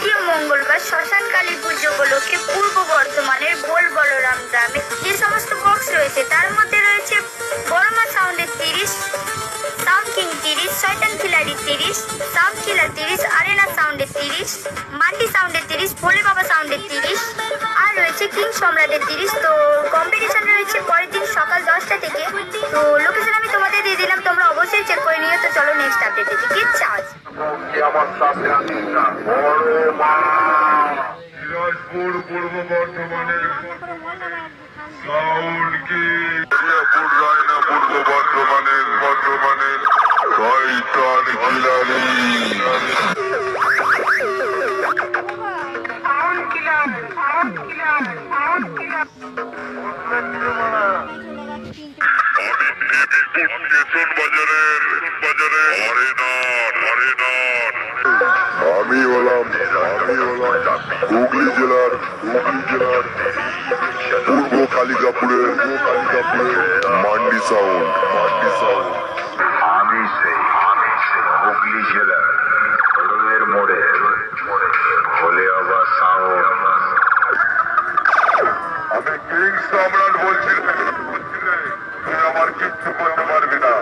দ্বিতীয় মঙ্গলবার শ্মশান কালী পুজো উপলক্ষে পূর্ব বর্ধমানের গোল বলরাম গ্রামে যে সমস্ত বক্স রয়েছে তার মধ্যে রয়েছে বড়মা সাউন্ডের 30, সাউন্ড কিং 30, শয়তান খিলাড়ি 30, সাউন্ড কিলার 30, আরেনা সাউন্ডের 30, মান্ডি সাউন্ডের 30, ভোলে বাবা সাউন্ডের 30, আর রয়েছে কিং সম্রাটের 30। তো কম্পিটিশন রয়েছে পরের দিন সকাল 10টা থেকে। তো লোকেশন আমি তোমাদের দিয়ে দিলাম, তোমরা অবশ্যই চেক করে নিও। তো চলো নেক্সট আপডেটে দেখি। চার্জ দিনাজপুর পূর্ব বর্ধমানের সাউন্ড কি রায়না পূর্ব বর্ধমানের শয়তান খিলাড়ি আমি হলাম হুগলি জেলার পূর্ব কালিকাপুরের মান্ডি সাউন্ড। আমি সেই হুগলি জেলার মোড়ে ভোলে বাবা সাউন্ড। আমি কিং সম্রাট বলছি, তুই আমার কিচ্ছু করতে পারবি না।